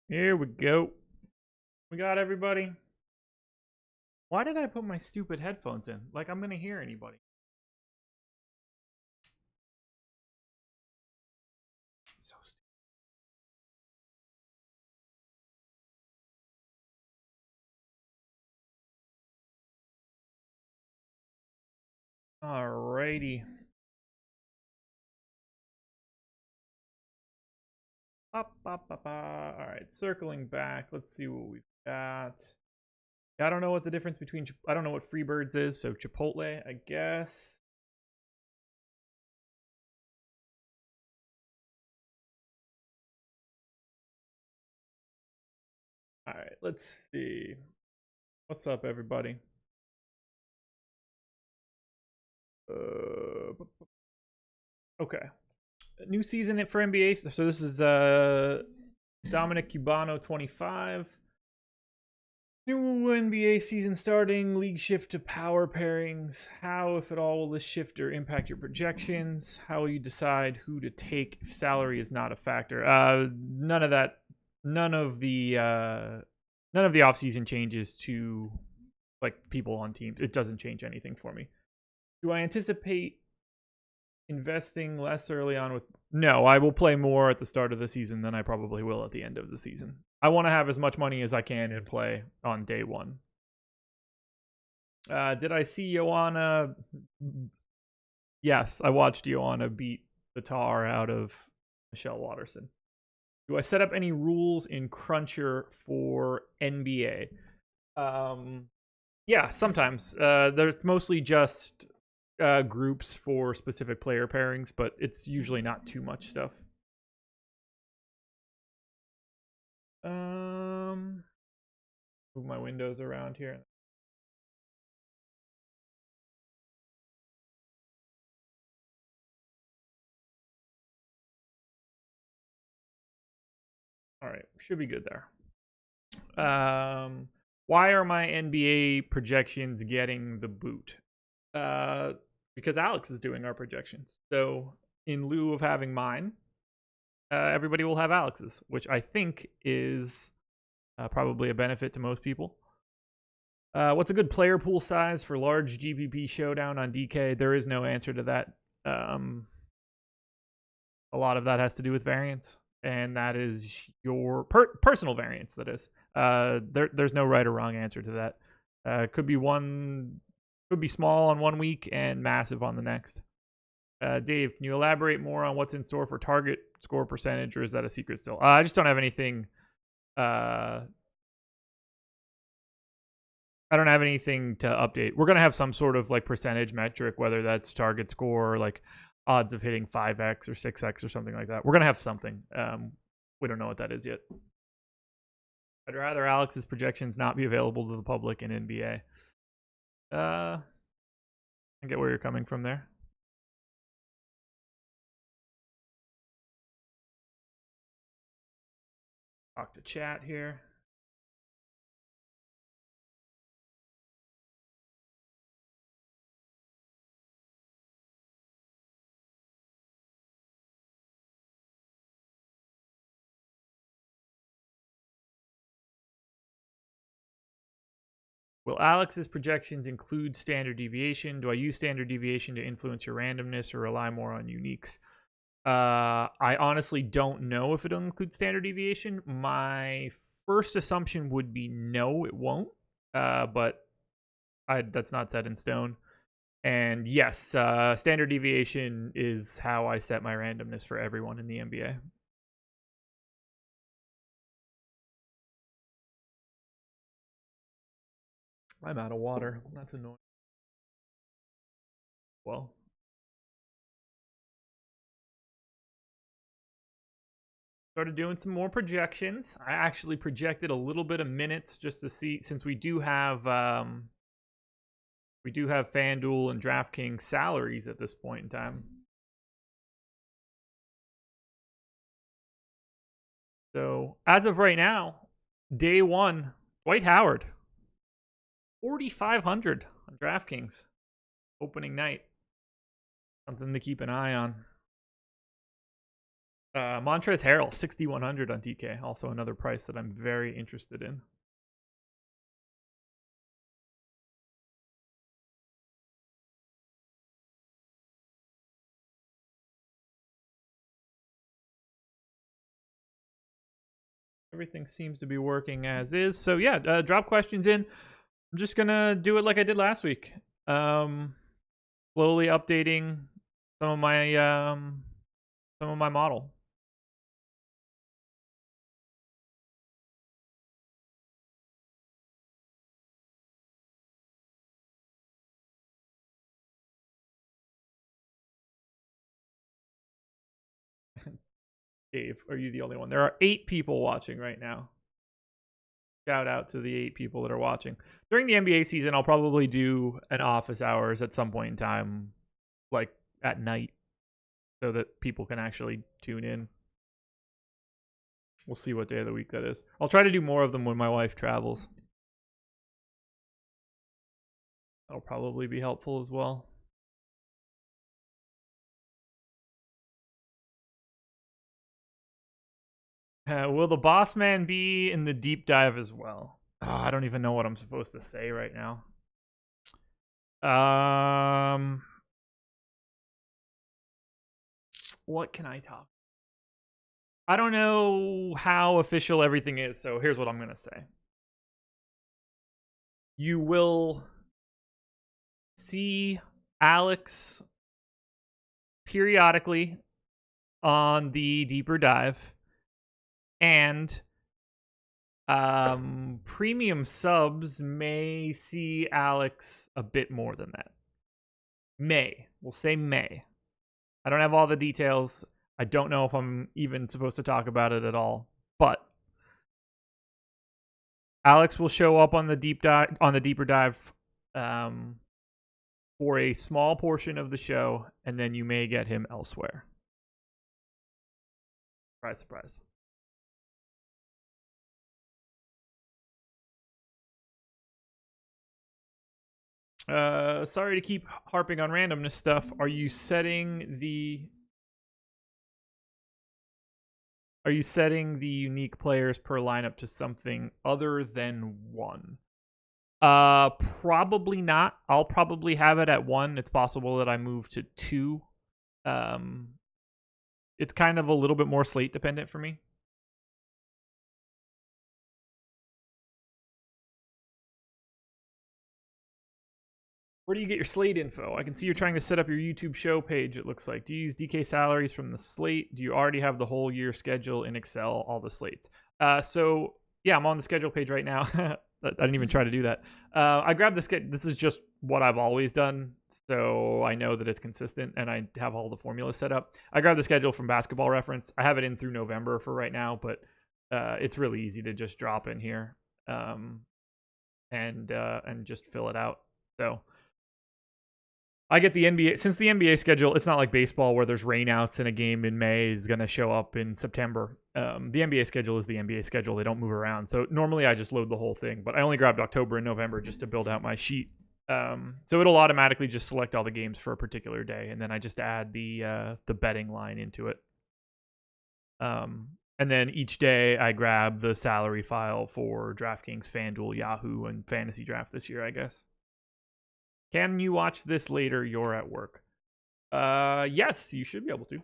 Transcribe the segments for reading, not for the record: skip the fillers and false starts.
Here we go. We got everybody. Why did I put my stupid headphones in? Like I'm gonna hear anybody. So stupid. Alrighty. Alright, circling back. Let's see what we've got. I don't know what the difference between I don't know what Freebirds is, so Chipotle, I guess. Alright, let's see. What's up, everybody? Okay. New season for NBA. So this is Dominic Cubano 25. New NBA season starting, league shift to power pairings. How, if at all, will this shift or impact your projections? How will you decide who to take if salary is not a factor? None of that. None of the offseason changes to like people on teams. It doesn't change anything for me. Do I anticipate investing less early on with no, I will play more at the start of the season than I probably will at the end of the season. I want to have as much money as I can and play on day one. Did I see Joanna? Yes, I watched Joanna beat the tar out of Michelle Watterson. Do I set up any rules in Cruncher for NBA? Yeah, sometimes. There's mostly just groups for specific player pairings, but it's usually not too much stuff. Move my windows around here. All right, should be good there. Why are my NBA projections getting the boot? Because Alex is doing our projections. So in lieu of having mine, everybody will have Alex's, which I think is probably a benefit to most people. What's a good player pool size for large GPP showdown on DK? There is no answer to that. A lot of that has to do with variance, and that is your personal variance. That is. There's no right or wrong answer to that. Could be small on one week and massive on the next. Dave, can you elaborate more on what's in store for target score percentage, or is that a secret still? I just don't have anything. I don't have anything to update. We're gonna have some sort of like percentage metric, whether that's target score, or like odds of hitting 5x or 6x or something like that. We're gonna have something. We don't know what that is yet. I'd rather Alex's projections not be available to the public in NBA. I get where you're coming from there. Talk to chat here. Will Alex's projections include standard deviation? Do I use standard deviation to influence your randomness or rely more on uniques? I honestly don't know if it'll include standard deviation. My first assumption would be no, it won't. But that's not set in stone. And yes, standard deviation is how I set my randomness for everyone in the NBA. I'm out of water. That's annoying. Well, started doing some more projections. I actually projected a little bit of minutes just to see, since we do have FanDuel and DraftKings salaries at this point in time. So as of right now, day one, Dwight Howard, 4,500 on DraftKings, opening night. Something to keep an eye on. Montrezl Harrell, 6,100 on DK. Also another price that I'm very interested in. Everything seems to be working as is. So yeah, drop questions in. I'm just gonna do it like I did last week. Slowly updating some of my model. Dave, are you the only one? There are 8 people watching right now. Shout out to the 8 people that are watching. During the NBA season, I'll probably do an office hours at some point in time, like at night, so that people can actually tune in. We'll see what day of the week that is. I'll try to do more of them when my wife travels. That'll probably be helpful as well. Will the boss man be in the deep dive as well? Oh, I don't even know what I'm supposed to say right now. What can I talk? I don't know how official everything is, so here's what I'm going to say. You will see Alex periodically on the deeper dive, and premium subs may see Alex a bit more than that. We'll say May. I don't have all the details. I don't know if I'm even supposed to talk about it at all, but Alex will show up on the deeper dive for a small portion of the show, and then you may get him elsewhere. Surprise, surprise. Sorry to keep harping on randomness stuff. Are you setting the unique players per lineup to something other than 1? Probably not. I'll probably have it at 1. It's possible that I move to 2. It's kind of a little bit more slate dependent for me. Where do you get your slate info? I can see you're trying to set up your YouTube show page, it looks like. Do you use DK salaries from the slate? Do you already have the whole year schedule in Excel, all the slates? So, yeah, I'm on the schedule page right now. I didn't even try to do that. I grabbed the schedule. This is just what I've always done, so I know that it's consistent, and I have all the formulas set up. I grabbed the schedule from Basketball Reference. I have it in through November for right now, but it's really easy to just drop in here and just fill it out. So I get the NBA, since the NBA schedule, it's not like baseball where there's rainouts and a game in May is going to show up in September. The NBA schedule is the NBA schedule. They don't move around. So normally I just load the whole thing, but I only grabbed October and November just to build out my sheet. So it'll automatically just select all the games for a particular day, and then I just add the betting line into it. And then each day I grab the salary file for DraftKings, FanDuel, Yahoo, and Fantasy Draft this year, I guess. Can you watch this later? You're at work. Yes, you should be able to.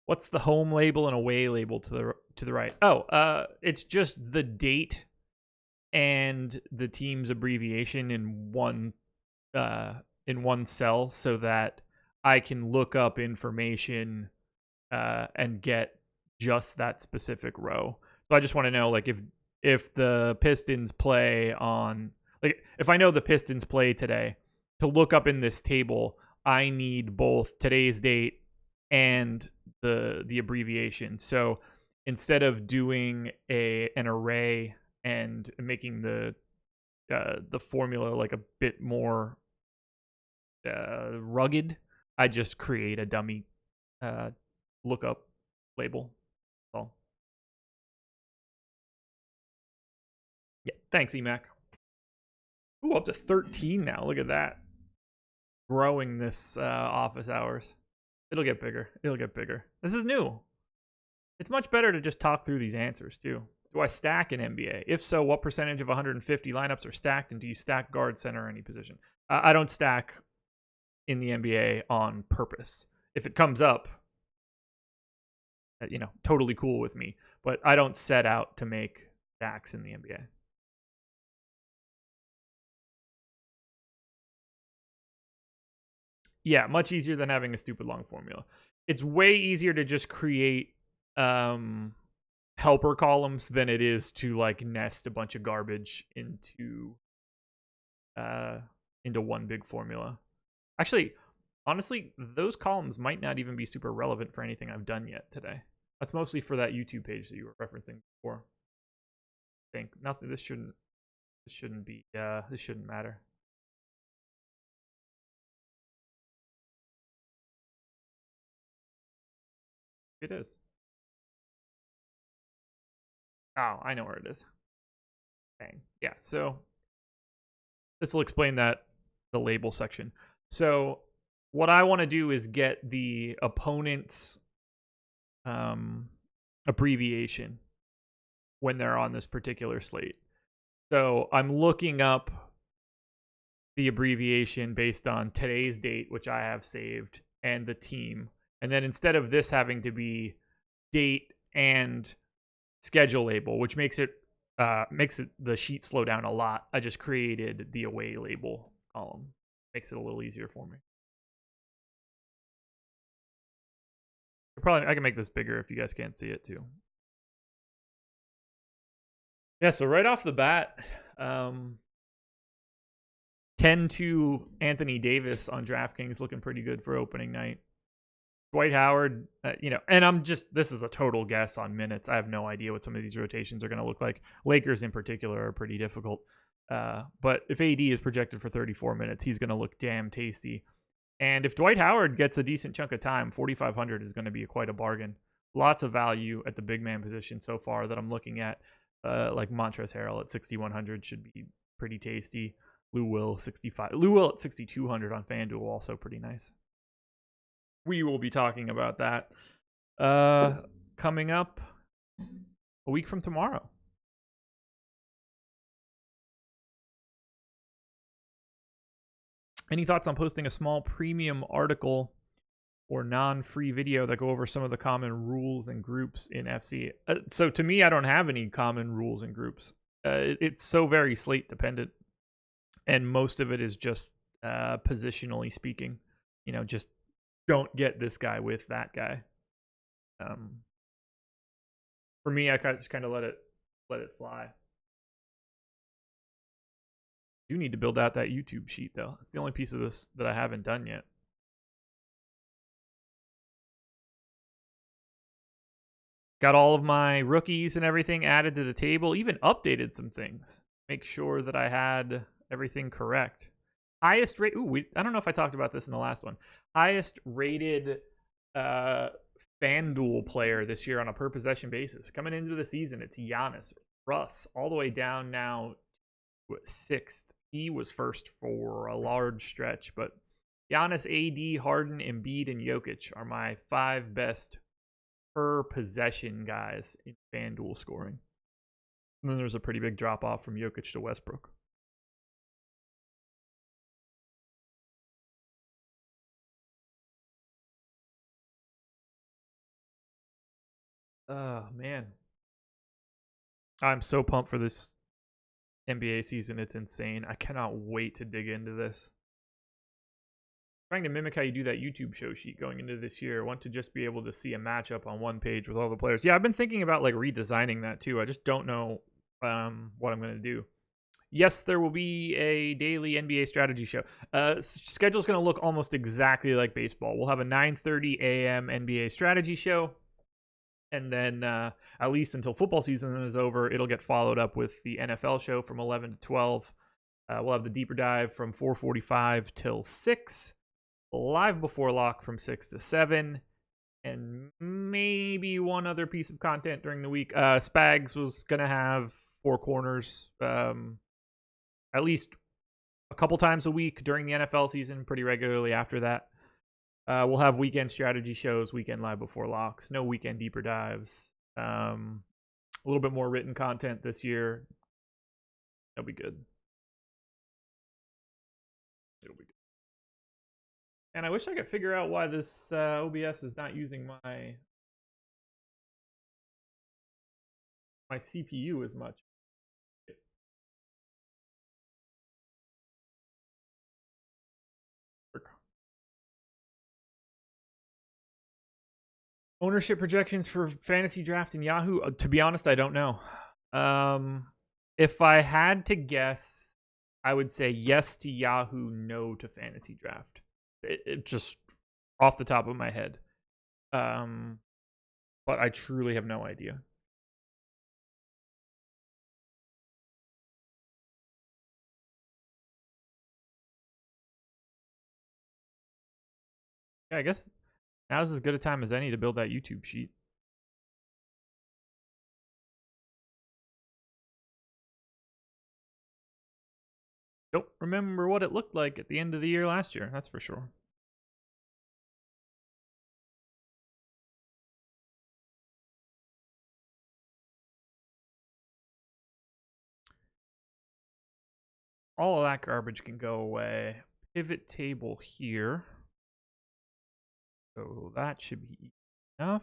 What's the home label and away label to the right? Oh, it's just the date and the team's abbreviation in one cell, so that I can look up information and get just that specific row. So I just want to know, like, if the Pistons play on, like, if I know the Pistons play today, to look up in this table, I need both today's date and the abbreviation. So instead of doing an array and making the formula like a bit more rugged, I just create a dummy lookup label. all. Yeah, thanks, EMAC. Ooh, up to 13 now. Look at that. Growing this office hours. It'll get bigger. It'll get bigger. This is new. It's much better to just talk through these answers, too. Do I stack in NBA? If so, what percentage of 150 lineups are stacked, and do you stack guard, center, or any position? I don't stack in the NBA on purpose. If it comes up, totally cool with me. But I don't set out to make stacks in the NBA. Yeah, much easier than having a stupid long formula. It's way easier to just create helper columns than it is to like nest a bunch of garbage into one big formula. Actually, honestly, those columns might not even be super relevant for anything I've done yet today. That's mostly for that YouTube page that you were referencing before. I think nothing. This shouldn't be. This shouldn't matter. It is. Oh, I know where it is. Bang. Yeah. So this will explain the label section. So what I want to do is get the opponent's abbreviation when they're on this particular slate. So I'm looking up the abbreviation based on today's date, which I have saved, and the team. And then instead of this having to be date and schedule label, which makes it the sheet slow down a lot, I just created the away label column. Makes it a little easier for me. I can make this bigger if you guys can't see it too. Yeah, so right off the bat, 10-2 Anthony Davis on DraftKings, looking pretty good for opening night. Dwight Howard, and this is a total guess on minutes. I have no idea what some of these rotations are going to look like. Lakers in particular are pretty difficult. But if AD is projected for 34 minutes, he's going to look damn tasty. And if Dwight Howard gets a decent chunk of time, 4,500 is going to be quite a bargain. Lots of value at the big man position so far that I'm looking at. Like Montrezl Harrell at 6,100 should be pretty tasty. Lou Will at 6,200 on FanDuel, also pretty nice. We will be talking about that coming up a week from tomorrow. Any thoughts on posting a small premium article or non-free video that go over some of the common rules and groups in FC? So to me, I don't have any common rules and groups. It's so very slate dependent, and most of it is just positionally speaking. Just don't get this guy with that guy. For me, I just kind of let it fly. I do need to build out that YouTube sheet though. It's the only piece of this that I haven't done yet. Got all of my rookies and everything added to the table, even updated some things. Make sure that I had everything correct. Highest rate. I don't know if I talked about this in the last one. Highest rated FanDuel player this year on a per possession basis. Coming into the season, it's Giannis. Russ, all the way down now to 6th. He was first for a large stretch, but Giannis, AD, Harden, Embiid, and Jokic are my 5 best per possession guys in FanDuel scoring. And then there's a pretty big drop off from Jokic to Westbrook. Oh, man. I'm so pumped for this NBA season. It's insane. I cannot wait to dig into this. Trying to mimic how you do that YouTube show sheet going into this year. I want to just be able to see a matchup on one page with all the players. Yeah, I've been thinking about like redesigning that too. I just don't know what I'm going to do. Yes, there will be a daily NBA strategy show. Schedule's going to look almost exactly like baseball. We'll have a 9:30 a.m. NBA strategy show. And then at least until football season is over, it'll get followed up with the NFL show from 11 to 12. We'll have the deeper dive from 4:45 till 6. Live before lock from 6 to 7. and maybe one other piece of content during the week. Spags was gonna have Four Corners at least a couple times a week during the NFL season, pretty regularly after that. We'll have weekend strategy shows, weekend live before locks, no weekend deeper dives. A little bit more written content this year. That'll be good. It'll be good. And I wish I could figure out why this OBS is not using my CPU as much. Ownership projections for fantasy draft in Yahoo. To be honest, I don't know. If I had to guess, I would say yes to Yahoo, no to fantasy draft. It just off the top of my head. But I truly have no idea. Yeah, I guess now's as good a time as any to build that YouTube sheet. Don't remember what it looked like at the end of the year last year, that's for sure. All of that garbage can go away. Pivot table here. So that should be enough.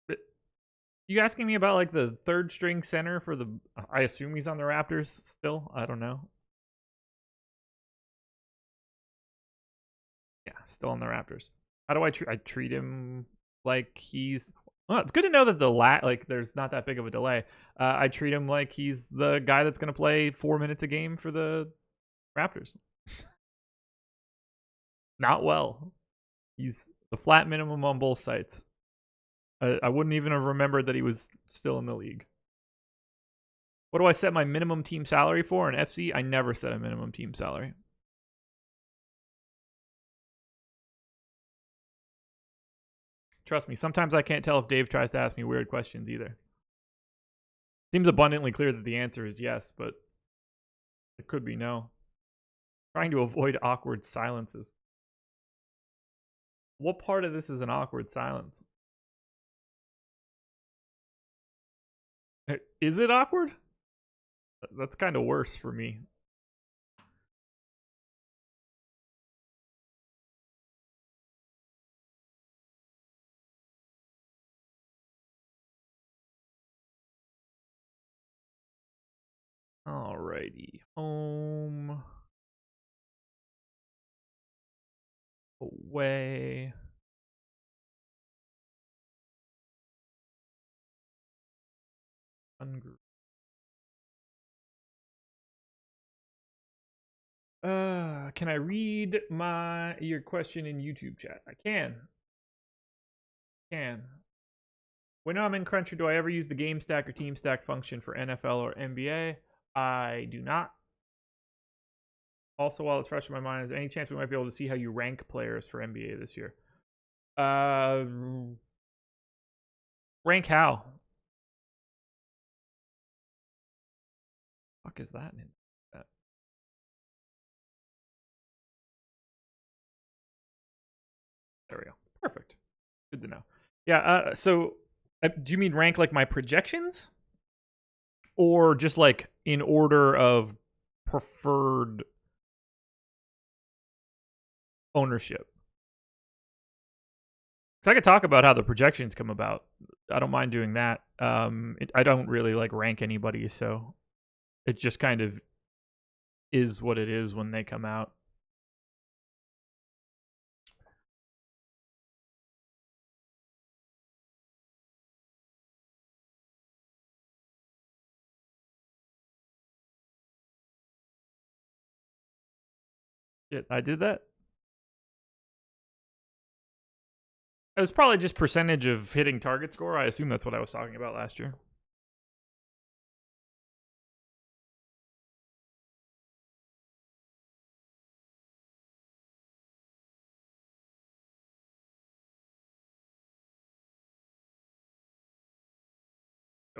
But you asking me about like the third string center for the? I assume he's on the Raptors still. I don't know. Yeah, still on the Raptors. How do I treat him like he's? Well, it's good to know that like there's not that big of a delay. I treat him like he's the guy that's going to play 4 minutes a game for the Raptors. Not well. He's the flat minimum on both sites. I wouldn't even have remembered that he was still in the league. What do I set my minimum team salary for in FC? I never set a minimum team salary. Trust me, sometimes I can't tell if Dave tries to ask me weird questions either. Seems abundantly clear that the answer is yes, but it could be no. Trying to avoid awkward silences. What part of this is an awkward silence? Is it awkward? That's kind of worse for me. Alrighty, home, away. Ungroup. Can I read your question in YouTube chat? I can. When I'm in Cruncher, do I ever use the game stack or team stack function for NFL or NBA? I do not. Also, while it's fresh in my mind, is there any chance we might be able to see how you rank players for NBA this year? Rank how? Fuck is that? There we go. Perfect. Good to know. Yeah. So, do you mean rank like my projections, or just like in order of preferred ownership? Because I could talk about how the projections come about. I don't mind doing that. I don't really like rank anybody, so it just kind of is what it is when they come out. Shit, I did that. It was probably just percentage of hitting target score. I assume that's what I was talking about last year.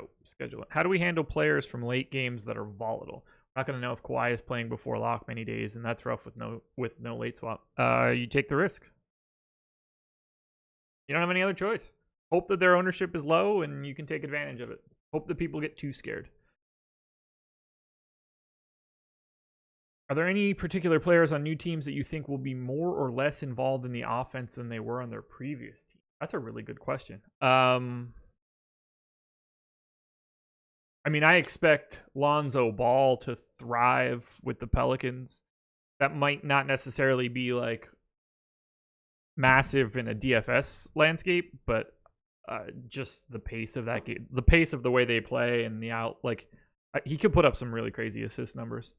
Oh, schedule it. How do we handle players from late games that are volatile? We're not going to know if Kawhi is playing before lock many days, and that's rough with no late swap. You take the risk. You don't have any other choice. Hope that their ownership is low and you can take advantage of it. Hope that people get too scared. Are there any particular players on new teams that you think will be more or less involved in the offense than they were on their previous team? That's a really good question. I mean, I expect Lonzo Ball to thrive with the Pelicans. That might not necessarily be like massive in a DFS landscape, but just the pace of that game, the pace of the way they play, and he could put up some really crazy assist numbers.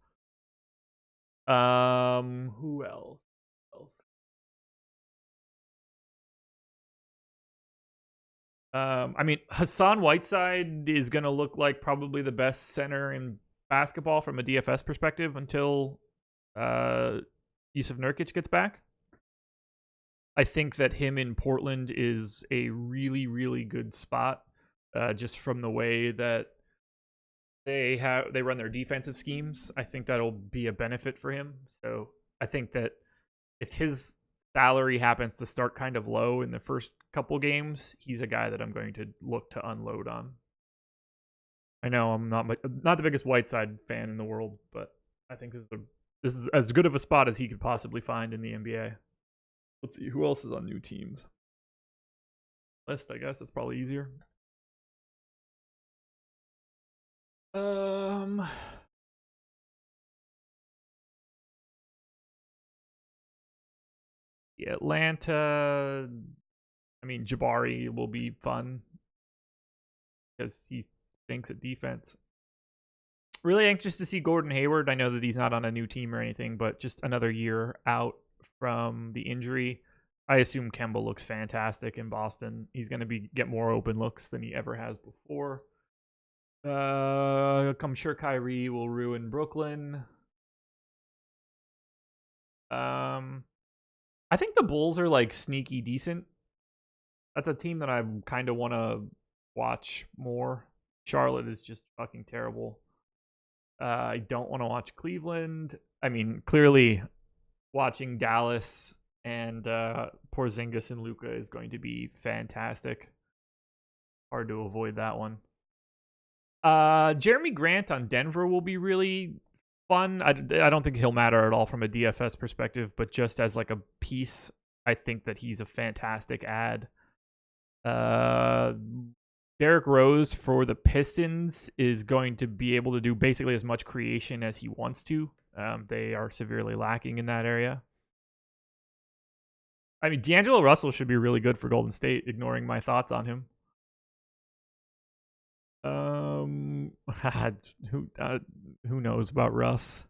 Who else? I mean, Hassan Whiteside is going to look like probably the best center in basketball from a DFS perspective until Yusuf Nurkic gets back. I think that him in Portland is a really, really good spot, just from the way that they run their defensive schemes. I think that'll be a benefit for him. So I think that if his salary happens to start kind of low in the first couple games, he's a guy that I'm going to look to unload on. I know I'm not the biggest Whiteside fan in the world, but I think this is as good of a spot as he could possibly find in the NBA. Let's see, who else is on new teams? List, I guess. That's probably easier. The Atlanta, I mean, Jabari will be fun because he thinks at defense. Really anxious to see Gordon Hayward. I know that he's not on a new team or anything, but just another year out from the injury. I assume Kemba looks fantastic in Boston. He's going to get more open looks than he ever has before. I'm sure Kyrie will ruin Brooklyn. I think the Bulls are like sneaky decent. That's a team that I kind of want to watch more. Charlotte is just fucking terrible. I don't want to watch Cleveland. I mean, clearly watching Dallas and Porzingis and Luka is going to be fantastic. Hard to avoid that one. Jeremy Grant on Denver will be really fun. I don't think he'll matter at all from a DFS perspective, but just as like a piece, I think that he's a fantastic ad. Derrick Rose for the Pistons is going to be able to do basically as much creation as he wants to. They are severely lacking in that area. I mean, D'Angelo Russell should be really good for Golden State, ignoring my thoughts on him. Who knows about Russ?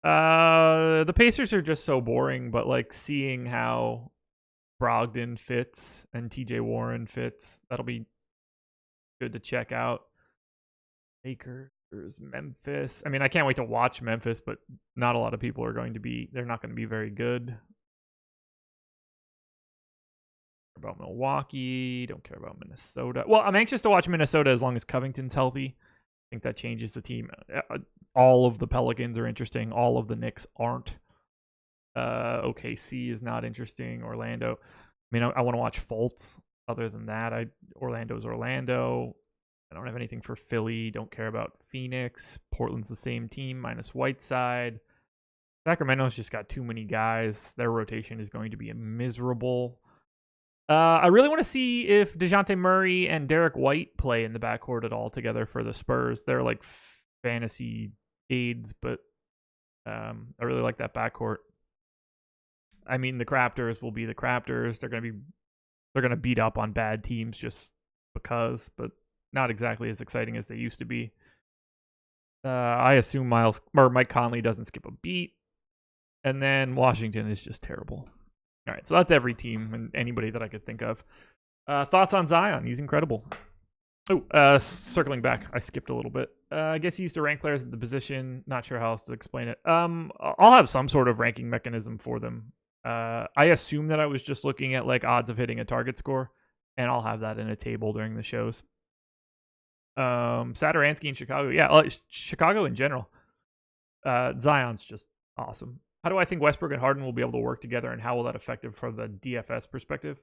The Pacers are just so boring, but like seeing how Brogdon fits and TJ Warren fits, that'll be good to check out. Lakers, Memphis. I mean, I can't wait to watch Memphis, but not a lot of people are going to be, they're not going to be very good. About Milwaukee, don't care about Minnesota. Well, I'm anxious to watch Minnesota as long as Covington's healthy. I think that changes the team. All of the Pelicans are interesting. All of the Knicks aren't. OKC is not interesting. Orlando. I mean, I want to watch Fultz. Other than that, Orlando's Orlando. I don't have anything for Philly. Don't care about Phoenix. Portland's the same team minus Whiteside. Sacramento's just got too many guys. Their rotation is going to be miserable. I really want to see if DeJounte Murray and Derek White play in the backcourt at all together for the Spurs. They're like fantasy aids, but I really like that backcourt. I mean, the Raptors will be the Raptors. They're gonna beat up on bad teams just because, but not exactly as exciting as they used to be. I assume Mike Conley doesn't skip a beat, and then Washington is just terrible. All right, so that's every team and anybody that I could think of. Thoughts on Zion? He's incredible. Oh, circling back, I skipped a little bit. I guess he used to rank players at the position. Not sure how else to explain it. I'll have some sort of ranking mechanism for them. I assume that I was just looking at like odds of hitting a target score, and I'll have that in a table during the shows. Satoransky in Chicago. Yeah, Chicago in general. Zion's just awesome. How do I think Westbrook and Harden will be able to work together, and how will that affect it from the DFS perspective?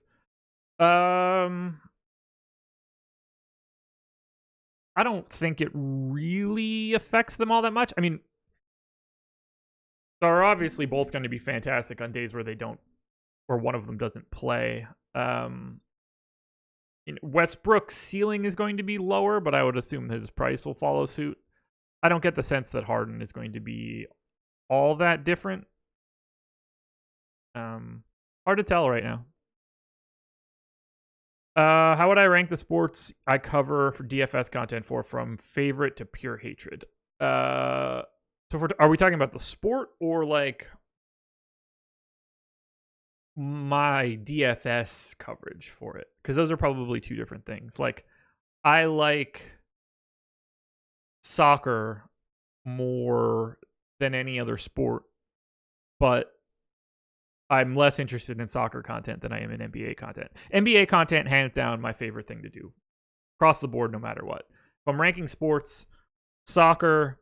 I don't think it really affects them all that much. I mean, they're obviously both going to be fantastic on days where they don't, or one of them doesn't play. Westbrook's ceiling is going to be lower, but I would assume his price will follow suit. I don't get the sense that Harden is going to be all that different. Hard to tell right now. How would I rank the sports I cover for DFS content from favorite to pure hatred? Are we talking about the sport or like my DFS coverage for it? Because those are probably two different things. Like, I like soccer more than any other sport, but I'm less interested in soccer content than I am in NBA content. NBA content, hands down, my favorite thing to do across the board, no matter what. If I'm ranking sports, soccer,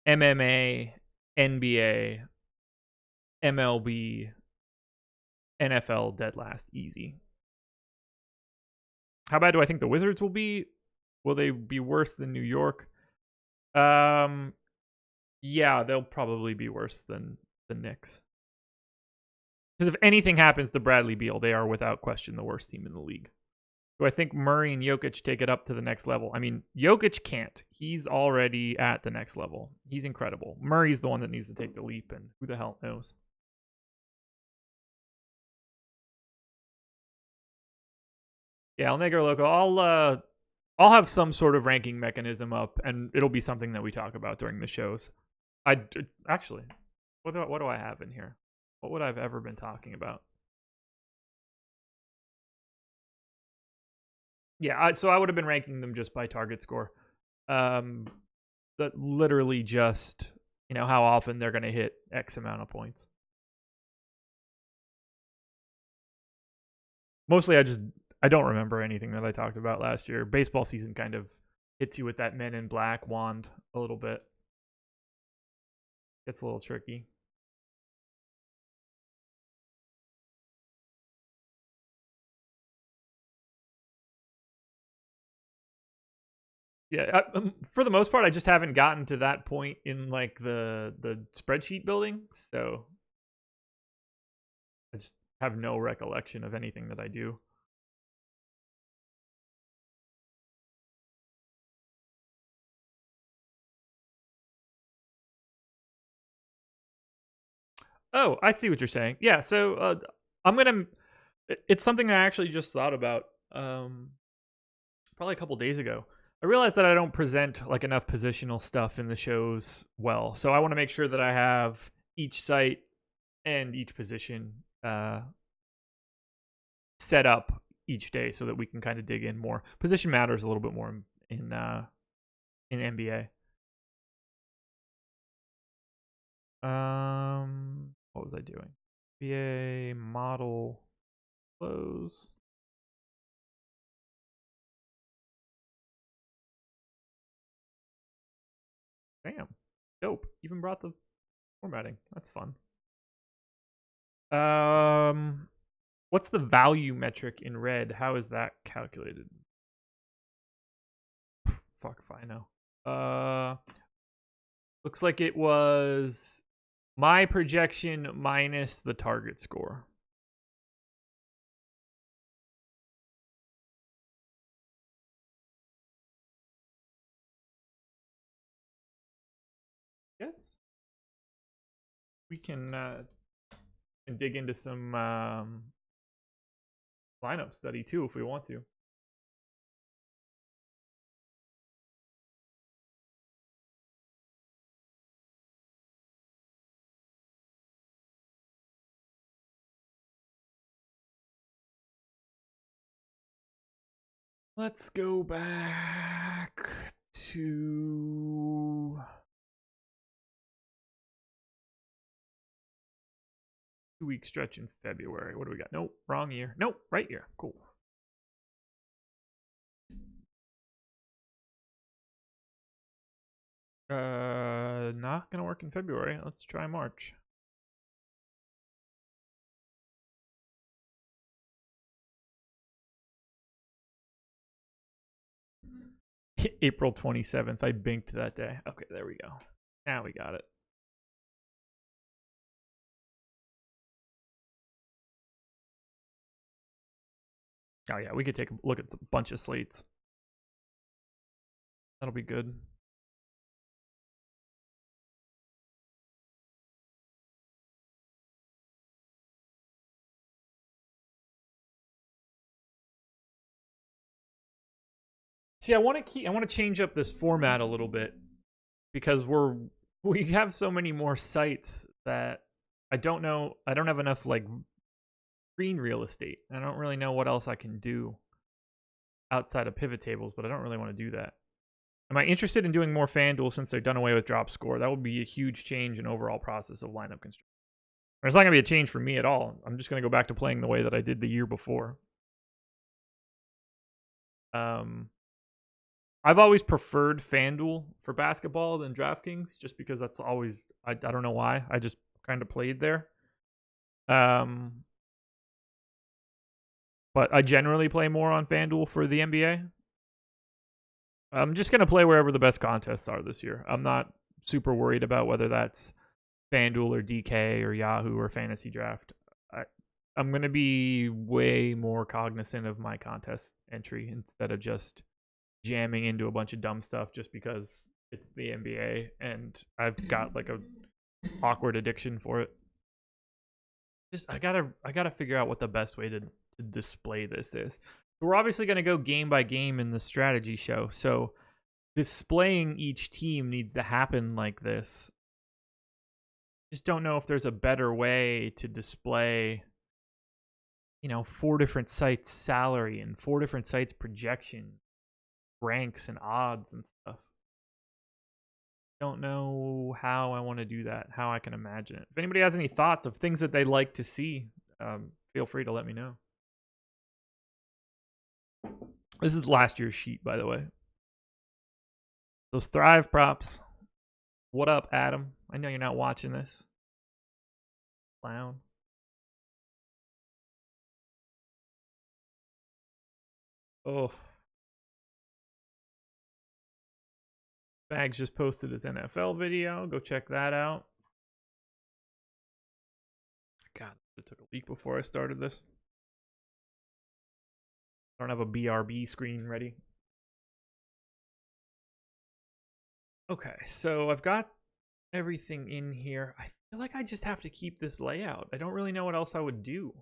MMA, NBA, MLB, NFL, dead last, easy. How bad do I think the Wizards will be? Will they be worse than New York? Yeah, they'll probably be worse than the Knicks. Because if anything happens to Bradley Beal, they are without question the worst team in the league. Do I think Murray and Jokic take it up to the next level? I mean, Jokic can't. He's already at the next level. He's incredible. Murray's the one that needs to take the leap, and who the hell knows? Yeah, El Negro Loco. I'll have some sort of ranking mechanism up, and it'll be something that we talk about during the shows. Actually, what do I have in here? What would I have ever been talking about? Yeah, so I would have been ranking them just by target score. That literally just, how often they're going to hit X amount of points. Mostly I don't remember anything that I talked about last year. Baseball season kind of hits you with that Men in Black wand a little bit. It's a little tricky. Yeah, for the most part, I just haven't gotten to that point in like the spreadsheet building, so I just have no recollection of anything that I do. Oh, I see what you're saying. Yeah, so I'm gonna. It's something I actually just thought about probably a couple days ago. I realized that I don't present like enough positional stuff in the shows well, so I want to make sure that I have each site and each position set up each day so that we can kind of dig in more. Position matters a little bit more in NBA. What was I doing? NBA model close. Damn, dope. Even brought the formatting. That's fun. What's the value metric in red? How is that calculated? Fuck if I know. Looks like it was my projection minus the target score. Yes. We can dig into some lineup study too if we want to. Let's go back to 2-week stretch in February. What do we got? Nope, wrong year. Nope, right year. Cool. Not gonna work in February. Let's try March. April 27th. I binked that day. Okay, there we go. Now we got it. Oh yeah, we could take a look at a bunch of slates. That'll be good. See, I want to change up this format a little bit because we have so many more sites that I don't know. I don't have enough like screen real estate. I don't really know what else I can do outside of pivot tables, but I don't really want to do that. Am I interested in doing more FanDuel since they're done away with drop score? That would be a huge change in overall process of lineup construction. It's not going to be a change for me at all. I'm just going to go back to playing the way that I did the year before. I've always preferred FanDuel for basketball than DraftKings just because that's always, I don't know why. I just kind of played there. But I generally play more on FanDuel for the NBA. I'm just going to play wherever the best contests are this year. I'm not super worried about whether that's FanDuel or DK or Yahoo or Fantasy Draft. I'm going to be way more cognizant of my contest entry instead of just jamming into a bunch of dumb stuff just because it's the NBA and I've got like a awkward addiction for it. Just I gotta figure out what the best way to display this is. We're obviously going to go game by game in the strategy show, so displaying each team needs to happen like this. Just don't know if there's a better way to display, 4 different sites salary and 4 different sites projection, ranks and odds and stuff. Don't know how I want to do that, how I can imagine it. If anybody has any thoughts of things that they'd like to see, feel free to let me know. This is last year's sheet, by the way. Those Thrive props. What up, Adam? I know you're not watching this. Clown. Oh. Bags just posted his NFL video. Go check that out. God, it took a week before I started this. I don't have a BRB screen ready. Okay, so I've got everything in here. I feel like I just have to keep this layout. I don't really know what else I would do.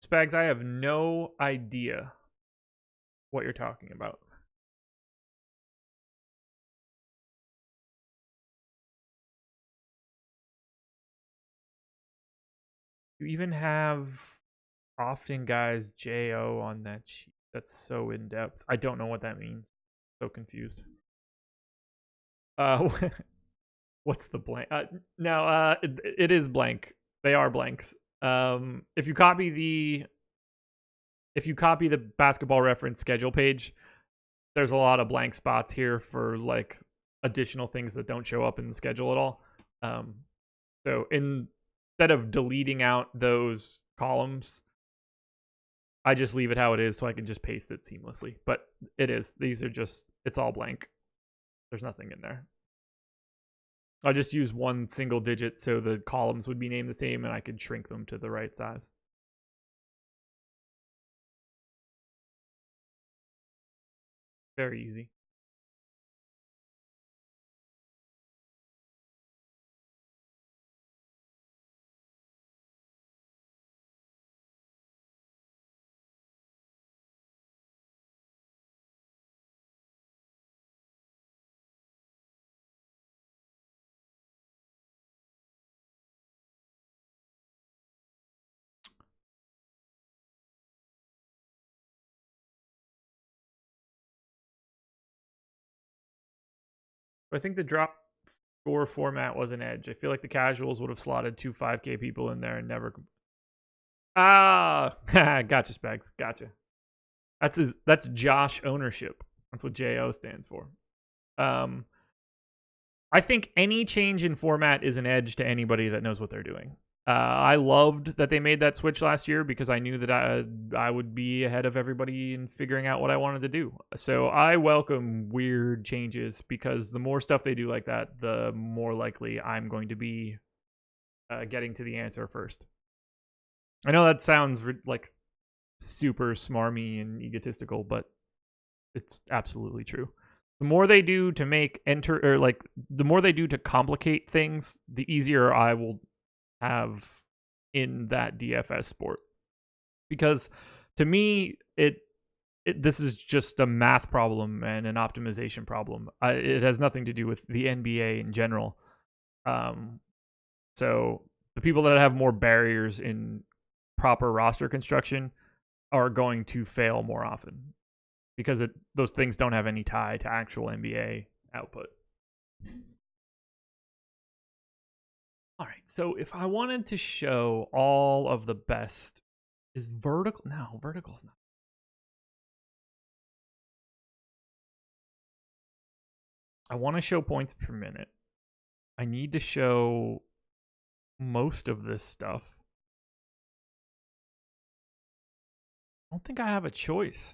Spags, I have no idea what you're talking about. You even have often guys JO on that sheet. That's so in depth. I don't know what that means. So confused. What's the blank? No, it is blank. They are blanks. If you copy the basketball reference schedule page, there's a lot of blank spots here for like additional things that don't show up in the schedule at all. So instead of deleting out those columns, I just leave it how it is so I can just paste it seamlessly. But it's all blank. There's nothing in there. I'll just use one single digit so the columns would be named the same and I could shrink them to the right size. Very easy. I think the drop score format was an edge. I feel like the casuals would have slotted 2 5K people in there and never. Ah, gotcha, Spags. Gotcha. That's Josh ownership. That's what JO stands for. I think any change in format is an edge to anybody that knows what they're doing. I loved that they made that switch last year because I knew that I would be ahead of everybody in figuring out what I wanted to do. So I welcome weird changes because the more stuff they do like that, the more likely I'm going to be getting to the answer first. I know that sounds like super smarmy and egotistical, but it's absolutely true. The more they do to make the more they do to complicate things, the easier I will have in that DFS sport. Because to me, this is just a math problem and an optimization problem. It has nothing to do with the NBA in general. So the people that have more barriers in proper roster construction are going to fail more often because those things don't have any tie to actual NBA output. All right, so if I wanted to show all of the best, is vertical? No, vertical's not. I want to show points per minute. I need to show most of this stuff. I don't think I have a choice.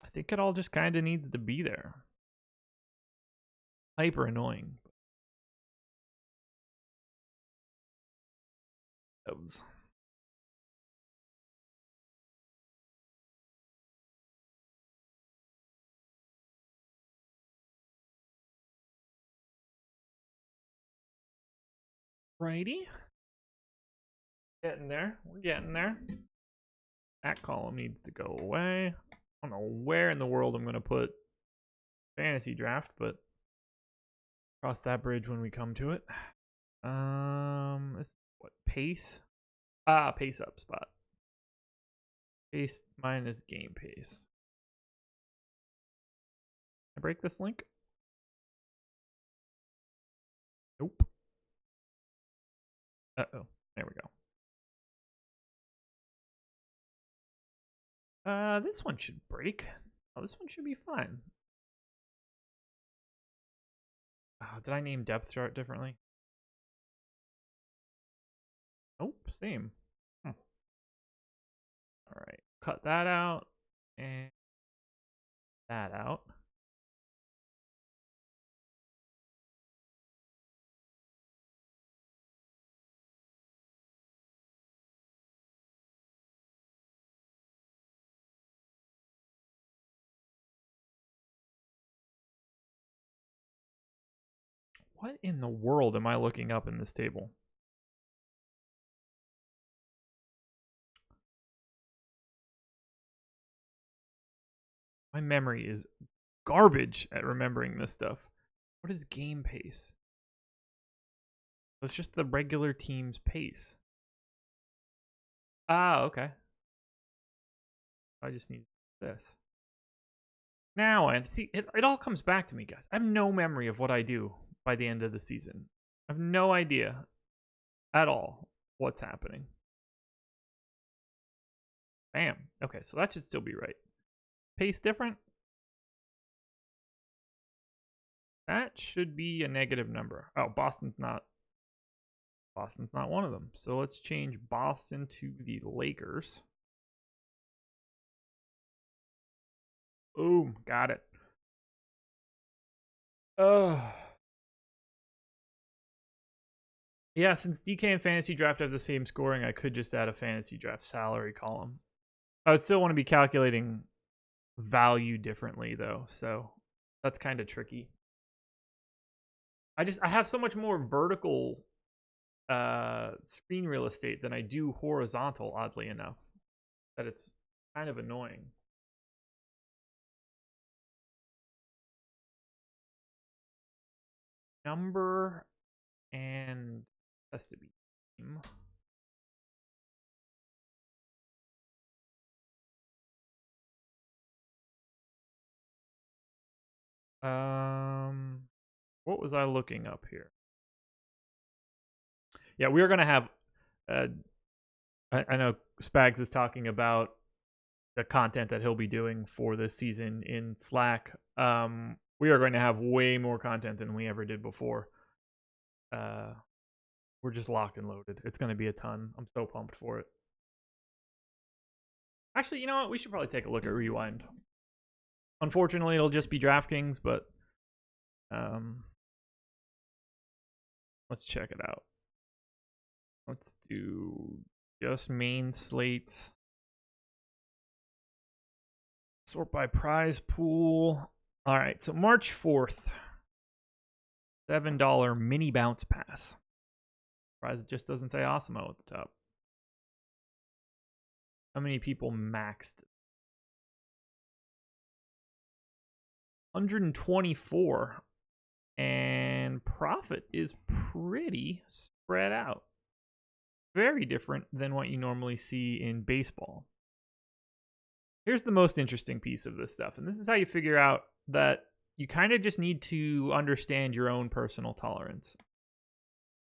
I think it all just kind of needs to be there. Hyper annoying. Those. Righty. Getting there. We're getting there. That column needs to go away. I don't know where in the world I'm going to put fantasy draft, but cross that bridge when we come to it. This what pace? Pace up spot. Pace minus game pace. Can I break this link? Nope. Uh-oh. There we go. This one should break. Oh, this one should be fine. Did I name depth chart differently? Nope, same. All right, cut that out and that out. What in the world am I looking up in this table? My memory is garbage at remembering this stuff. What is game pace? It's just the regular team's pace. Okay. I just need this. Now, and see, it all comes back to me, guys. I have no memory of what I do by the end of the season. I have no idea at all what's happening. Bam. Okay, so that should still be right. Pace different? That should be a negative number. Oh, Boston's not one of them. So let's change Boston to the Lakers. Boom, got it. Yeah, since DK and Fantasy Draft have the same scoring, I could just add a Fantasy Draft salary column. I would still want to be calculating value differently, though, so that's kind of tricky. I have so much more vertical screen real estate than I do horizontal, oddly enough, that it's kind of annoying. Number and has to be team. What was I looking up here? Yeah, we are going to have I know Spags is talking about the content that he'll be doing for this season in Slack. We are going to have way more content than we ever did before. We're just locked and loaded. It's going to be a ton. I'm so pumped for it. Actually, you know what? We should probably take a look at Rewind. Unfortunately, it'll just be DraftKings, but let's check it out. Let's do just main slate. Sort by prize pool. All right, so March 4th. $7 mini bounce pass. Prize just doesn't say Awesemo at the top. How many people maxed? 124. And profit is pretty spread out. Very different than what you normally see in baseball. Here's the most interesting piece of this stuff, and this is how you figure out that you kind of just need to understand your own personal tolerance.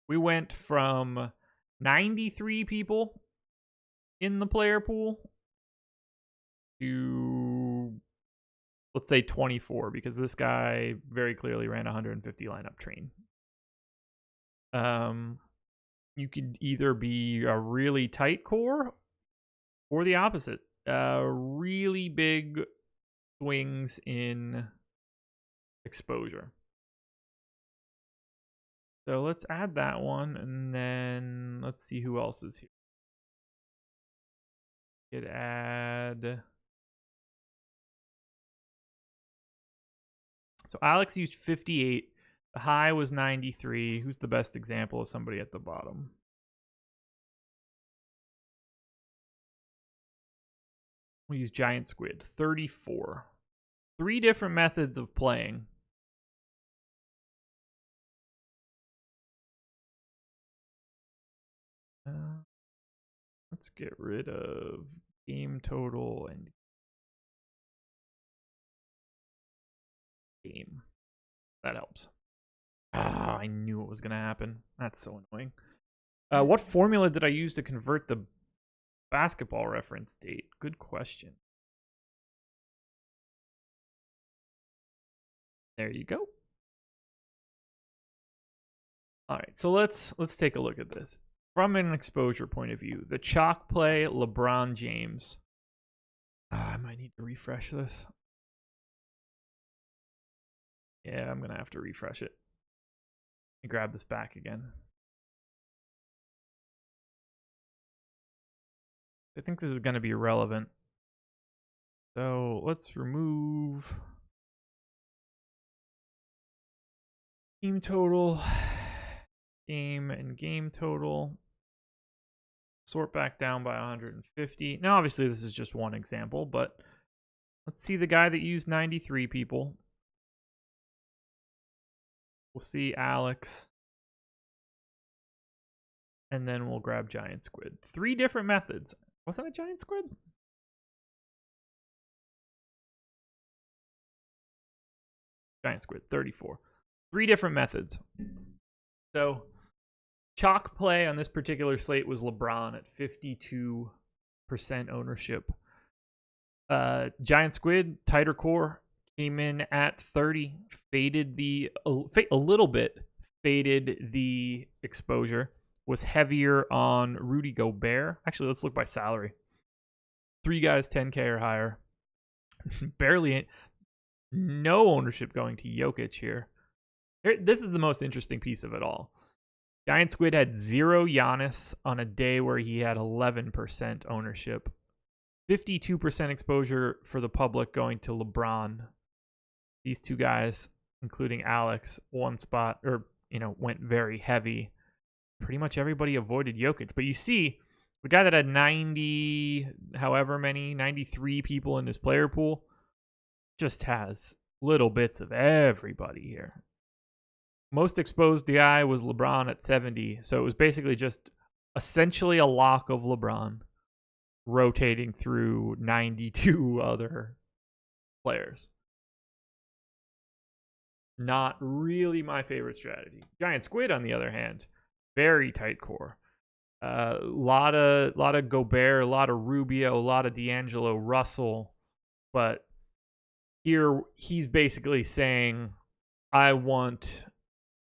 We went from 93 people in the player pool to, let's say, 24, because this guy very clearly ran a 150 lineup train. You could either be a really tight core or the opposite. Really big swings in exposure. So let's add that one, and then let's see who else is here. Could add. So Alex used 58. The high was 93. Who's the best example of somebody at the bottom? We'll use Giant Squid. 34. 3 different methods of playing. Let's get rid of game total and game. That helps. I knew it was going to happen. That's so annoying. What formula did I use to convert the basketball reference date? Good question. There you go. All right, so let's take a look at this. From an exposure point of view, the chalk play, LeBron James. I might need to refresh this. Yeah, I'm going to have to refresh it. Let me grab this back again. I think this is going to be irrelevant. So let's remove team total, game and game total. Sort back down by 150. Now, obviously, this is just one example, but let's see the guy that used 93 people. We'll see Alex. And then we'll grab Giant Squid. 3 different methods. Wasn't it Giant Squid? Giant Squid, 34. 3 different methods. So, chalk play on this particular slate was LeBron at 52% ownership. Giant Squid, tighter core, came in at 30. Faded a little bit. Faded the exposure. Was heavier on Rudy Gobert. Actually, let's look by salary. 3 guys 10K or higher. Barely no ownership going to Jokic here. This is the most interesting piece of it all. Giant Squid had 0 Giannis on a day where he had 11% ownership. 52% exposure for the public going to LeBron. These 2 guys, including Alex, one spot, or, went very heavy. Pretty much everybody avoided Jokic. But you see, the guy that had 93 people in his player pool just has little bits of everybody here. Most exposed guy was LeBron at 70. So it was basically just essentially a lock of LeBron rotating through 92 other players. Not really my favorite strategy. Giant Squid, on the other hand, very tight core. Lot of Gobert, a lot of Rubio, a lot of D'Angelo Russell, but here he's basically saying, I want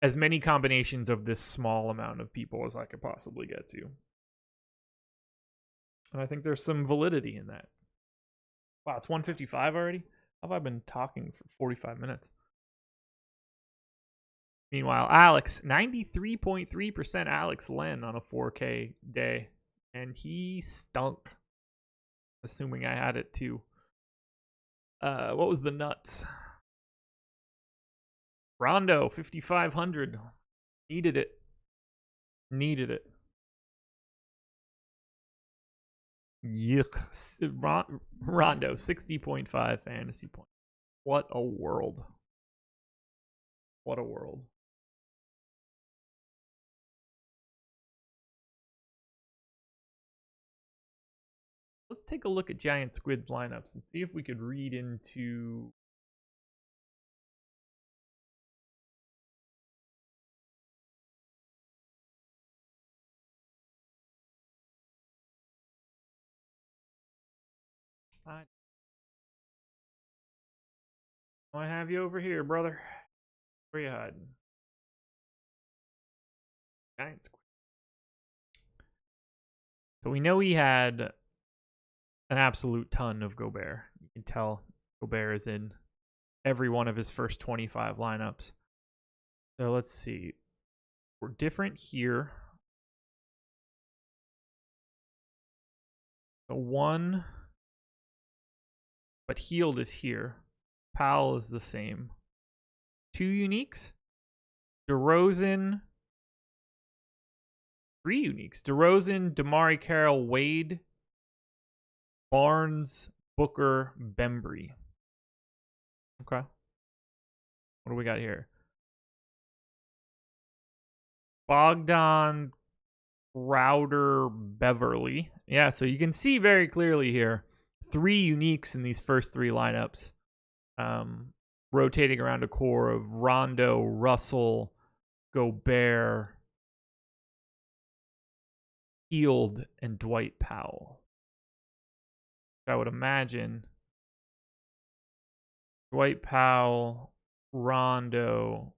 as many combinations of this small amount of people as I could possibly get to. And I think there's some validity in that. Wow, it's 1:55 already? How have I been talking for 45 minutes? Meanwhile, Alex, 93.3% Alex Len on a 4K day. And he stunk. Assuming I had it too. What was the nuts? Rondo, 5,500. Needed it. Needed it. Yuck. Rondo, 60.5 fantasy points. What a world. What a world. Let's take a look at Giant Squid's lineups and see if we could read into I have you over here, brother. Where you hiding? Giant Squid. So we know he had an absolute ton of Gobert. You can tell Gobert is in every one of his first 25 lineups. So let's see. We're different here. The one, but Healed is here. Powell is the same. 2 uniques. DeRozan. 3 uniques. DeRozan, DeMarre Carroll, Wade, Barnes, Booker, Bembry. Okay. What do we got here? Bogdan, Crowder, Beverly. Yeah, so you can see very clearly here 3 uniques in these first 3 lineups. Rotating around a core of Rondo, Russell, Gobert, Healed, and Dwight Powell. I would imagine Dwight Powell, Rondo,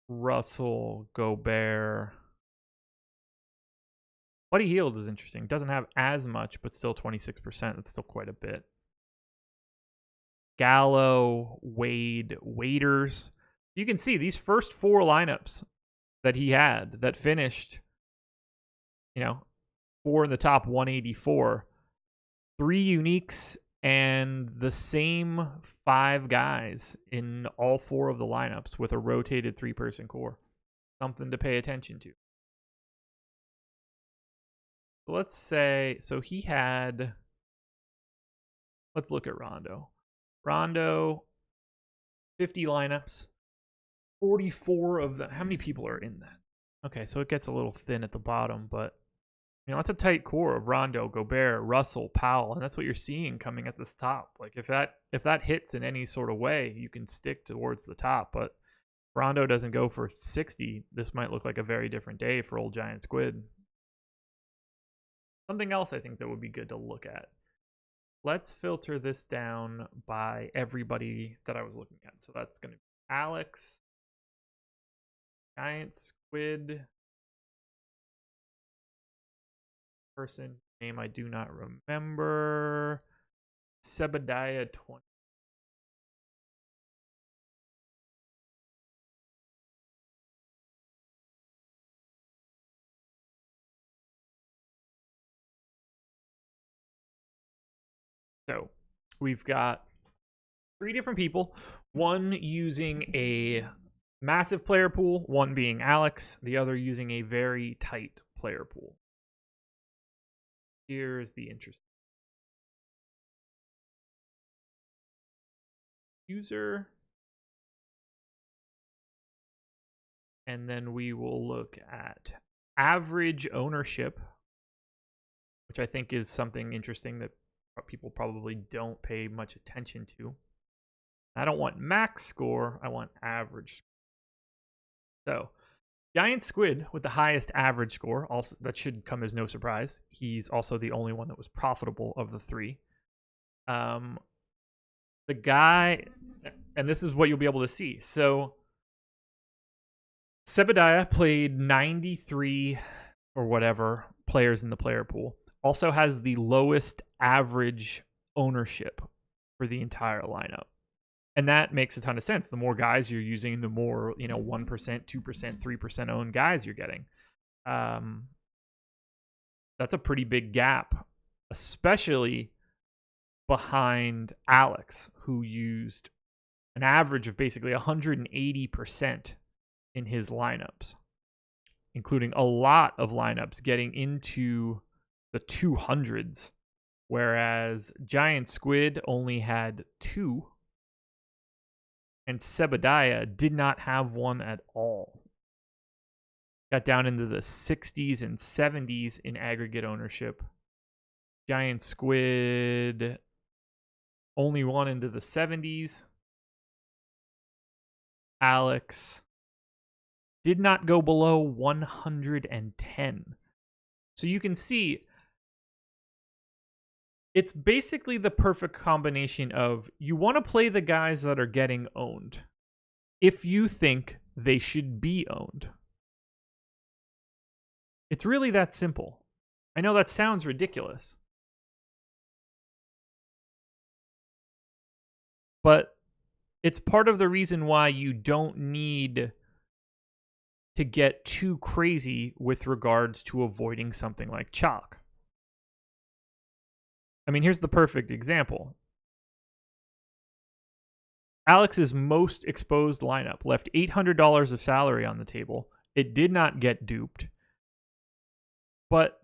Russell, Gobert. Buddy Hield is interesting. Doesn't have as much, but still 26%. That's still quite a bit. Gallo, Wade, Waiters. You can see these first 4 lineups that he had that finished, 4 in the top 184. 3 uniques and the same 5 guys in all 4 of the lineups with a rotated 3-person core. Something to pay attention to. Let's say, so he had, let's look at Rondo. Rondo, 50 lineups, 44 of them. How many people are in that? Okay, so it gets a little thin at the bottom, but that's a tight core of Rondo, Gobert, Russell, Powell, and that's what you're seeing coming at this top. Like if that hits in any sort of way, you can stick towards the top. But if Rondo doesn't go for 60, this might look like a very different day for old Giant Squid. Something else I think that would be good to look at. Let's filter this down by everybody that I was looking at. So that's going to be Alex, Giant Squid, person name I do not remember, Sebediah 20. So we've got 3 different people, one using a massive player pool, one being Alex, the other using a very tight player pool. Here's the interesting user. And then we will look at average ownership, which I think is something interesting that people probably don't pay much attention to. I don't want max score, I want average. So, Giant Squid with the highest average score, also that should come as no surprise. He's also the only one that was profitable of the three. The guy, and this is what you'll be able to see. So, Sebediah played 93 or whatever players in the player pool. Also has the lowest average ownership for the entire lineup. And that makes a ton of sense. The more guys you're using, the more, 1%, 2%, 3% owned guys you're getting. That's a pretty big gap, especially behind Alex, who used an average of basically 180% in his lineups, including a lot of lineups getting into the 200s, whereas Giant Squid only had 2, and Sebediah did not have one at all. Got down into the 60s and 70s in aggregate ownership. Giant Squid only one into the 70s. Alex did not go below 110. So you can see it's basically the perfect combination of you want to play the guys that are getting owned if you think they should be owned. It's really that simple. I know that sounds ridiculous, but it's part of the reason why you don't need to get too crazy with regards to avoiding something like chalk. I mean, here's the perfect example. Alex's most exposed lineup left $800 of salary on the table. It did not get duped. But,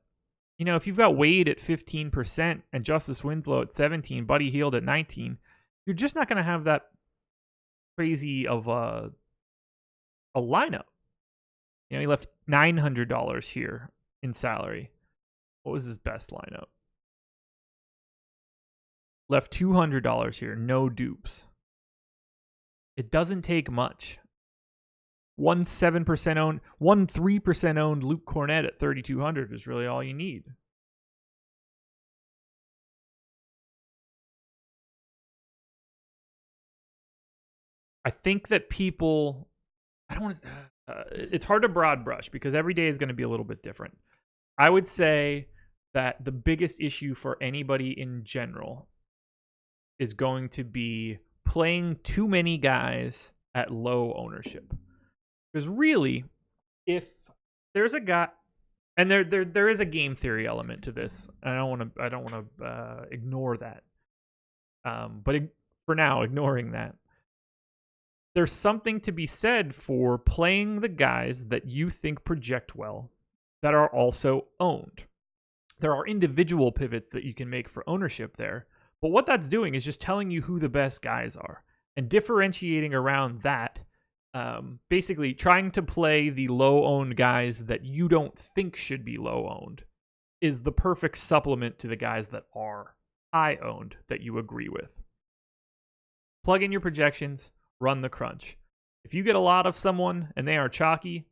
if you've got Wade at 15% and Justice Winslow at 17, Buddy Hield at 19, you're just not going to have that crazy of a lineup. He left $900 here in salary. What was his best lineup? Left $200 here, no dupes. It doesn't take much. 7% owned, 3% owned Luke Cornett at 3,200 is really all you need. I think that people, I don't want to. It's hard to broad brush because every day is going to be a little bit different. I would say that the biggest issue for anybody in general is going to be playing too many guys at low ownership. Because really, if there's a guy, and there is a game theory element to this, I don't want to ignore that. But for now, ignoring that, there's something to be said for playing the guys that you think project well that are also owned. There are individual pivots that you can make for ownership there, but what that's doing is just telling you who the best guys are and differentiating around that. Basically trying to play the low-owned guys that you don't think should be low-owned is the perfect supplement to the guys that are high-owned that you agree with. Plug in your projections, run the crunch. If you get a lot of someone and they are chalky,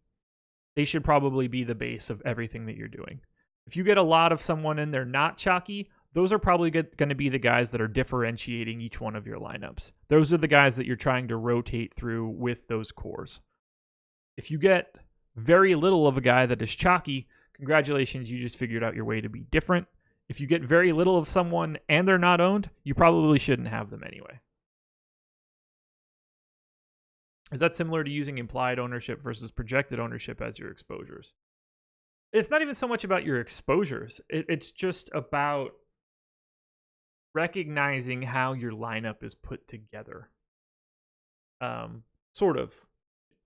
they should probably be the base of everything that you're doing. If you get a lot of someone and they're not chalky, those are probably going to be the guys that are differentiating each one of your lineups. Those are the guys that you're trying to rotate through with those cores. If you get very little of a guy that is chalky, congratulations, you just figured out your way to be different. If you get very little of someone and they're not owned, you probably shouldn't have them anyway. Is that similar to using implied ownership versus projected ownership as your exposures? It's not even so much about your exposures. It's just about recognizing how your lineup is put together. Sort of,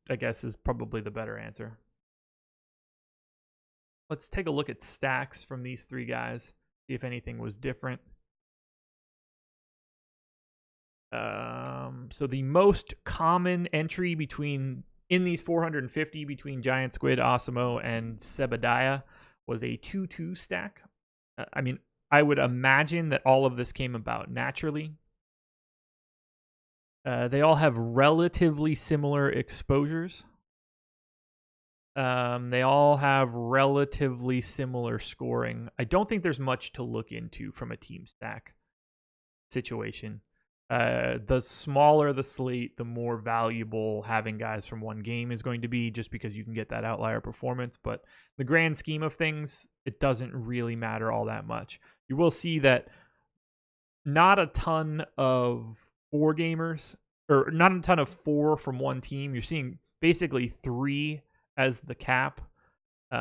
I guess, is probably the better answer. Let's take a look at stacks from these three guys, see if anything was different. So the most common entry in these 450 between Giant Squid, Awesemo, and Sebediah was a 2-2 stack. I would imagine that all of this came about naturally. They all have relatively similar exposures. They all have relatively similar scoring. I don't think there's much to look into from a team stack situation. The smaller the slate, the more valuable having guys from one game is going to be, just because you can get that outlier performance. But the grand scheme of things, it doesn't really matter all that much. You will see that not a ton of 4 gamers, or not a ton of 4 from one team. You're seeing basically 3 as the cap. We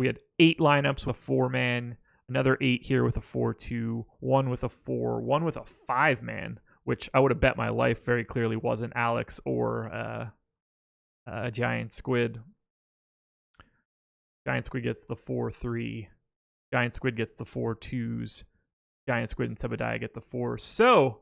had 8 lineups with 4-man, another 8 here with a 4-2, 1 with a 4, 1 with a 5-man, which I would have bet my life very clearly wasn't Alex or Giant Squid. Giant Squid gets the 4-3. Giant Squid gets the 4-2s. Giant Squid and Sebediah get the 4. So,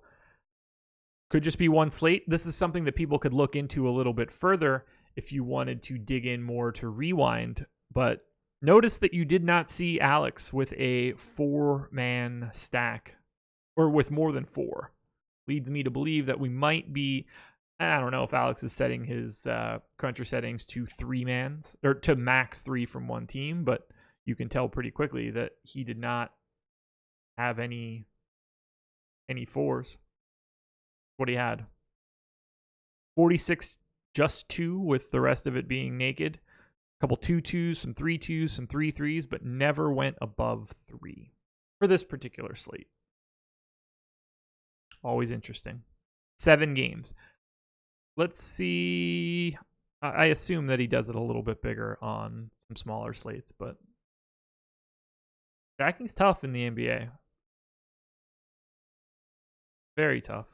could just be one slate. This is something that people could look into a little bit further if you wanted to dig in more to Rewind. But notice that you did not see Alex with a 4-man stack, or with more than 4. Leads me to believe that we might be, I don't know if Alex is setting his Cruncher settings to 3-mans, or to max 3 from one team, but you can tell pretty quickly that he did not have any 4s. What he had. 46, just 2, with the rest of it being naked. A couple 2-2s, some 3-2s, some 3-3s, but never went above 3 for this particular slate. Always interesting. 7 games. Let's see. I assume that he does it a little bit bigger on some smaller slates, but stacking's tough in the NBA. Very tough.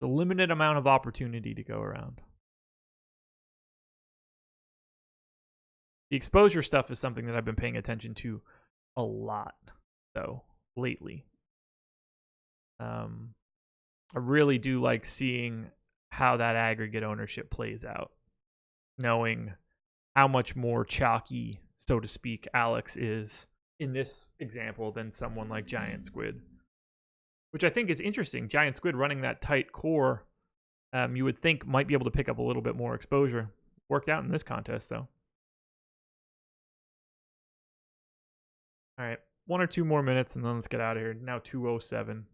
The limited amount of opportunity to go around. The exposure stuff is something that I've been paying attention to a lot, though, lately. I really do like seeing how that aggregate ownership plays out, knowing how much more chalky, so to speak, Alex is in this example than someone like Giant Squid, which I think is interesting. Giant Squid running that tight core, you would think might be able to pick up a little bit more exposure. Worked out in this contest, though. All right, 1 or 2 more minutes, and then let's get out of here. Now 2:07.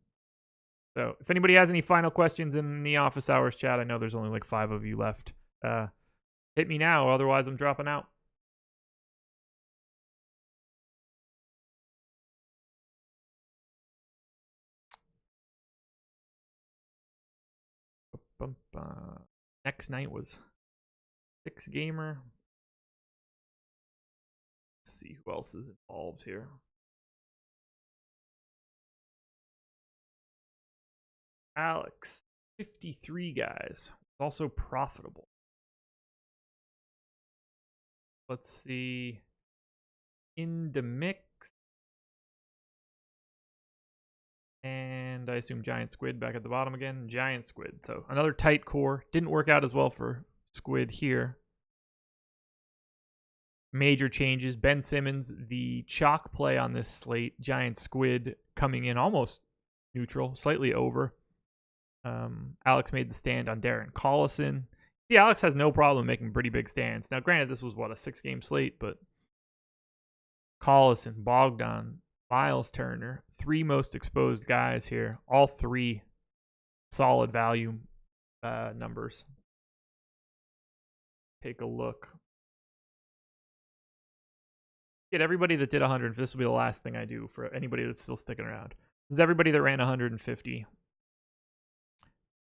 So if anybody has any final questions in the office hours chat, I know there's only like 5 of you left. Hit me now, otherwise I'm dropping out. Next night was 6 gamer. Let's see who else is involved here. Alex, 53 guys. Also profitable. Let's see. In the mix. And I assume Giant Squid back at the bottom again. Giant Squid. So another tight core. Didn't work out as well for Squid here. Major changes. Ben Simmons, the chalk play on this slate. Giant Squid coming in almost neutral, slightly over. Alex made the stand on Darren Collison. See, Alex has no problem making pretty big stands. Now, granted, this was, a 6-game slate, but Collison, Bogdan, Miles Turner, 3 most exposed guys here. All 3 solid value numbers. Take a look. Get everybody that did 100. This will be the last thing I do for anybody that's still sticking around. This is everybody that ran 150.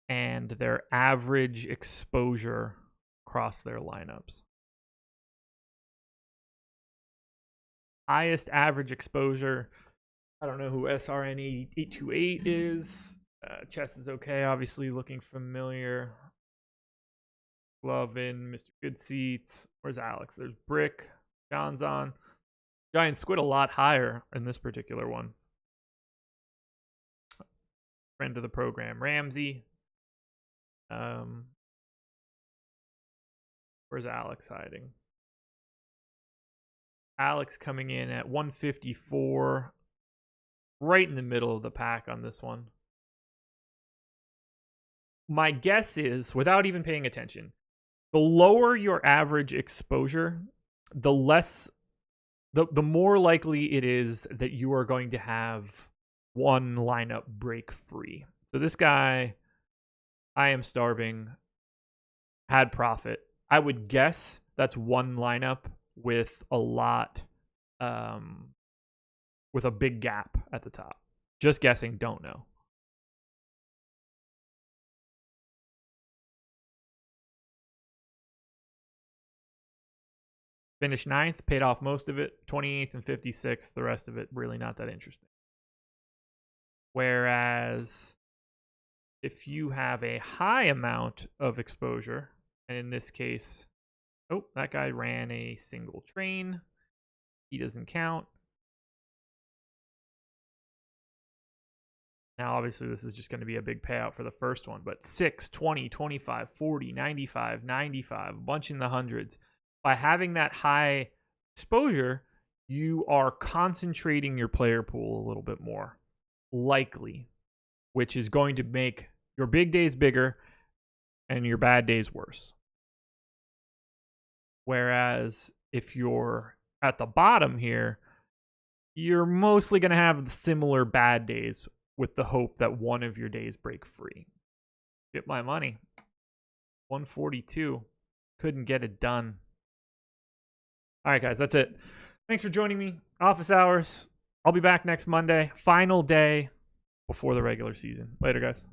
And their average exposure across their lineups. Highest average exposure. I don't know who SRN828 is. Chess is okay, obviously looking familiar. Glovin, Mr. Good Seats. Where's Alex? There's Brick. John's on. Giant Squid a lot higher in this particular one. Friend of the program, Ramsey. Where's Alex hiding? Alex coming in at 154. right in the middle of the pack on this one. My guess is, without even paying attention, the lower your average exposure, the more likely it is that you are going to have one lineup break free. So this guy, I am starving, had profit. I would guess that's one lineup with a lot, with a big gap at the top. Just guessing, don't know. Finished 9th, paid off most of it, 28th and 56th. The rest of it, really not that interesting. Whereas if you have a high amount of exposure, and in this case, oh, that guy ran a single train. He doesn't count. Now, obviously, this is just going to be a big payout for the first one, but 6, 20, 25, 40, 95, 95, a bunch in the hundreds. By having that high exposure, you are concentrating your player pool a little bit more, likely, which is going to make your big days bigger and your bad days worse. Whereas if you're at the bottom here, you're mostly going to have similar bad days with the hope that one of your days break free. Get my money. 142. Couldn't get it done. All right, guys, that's it. Thanks for joining me. Office hours. I'll be back next Monday. Final day before the regular season. Later, guys.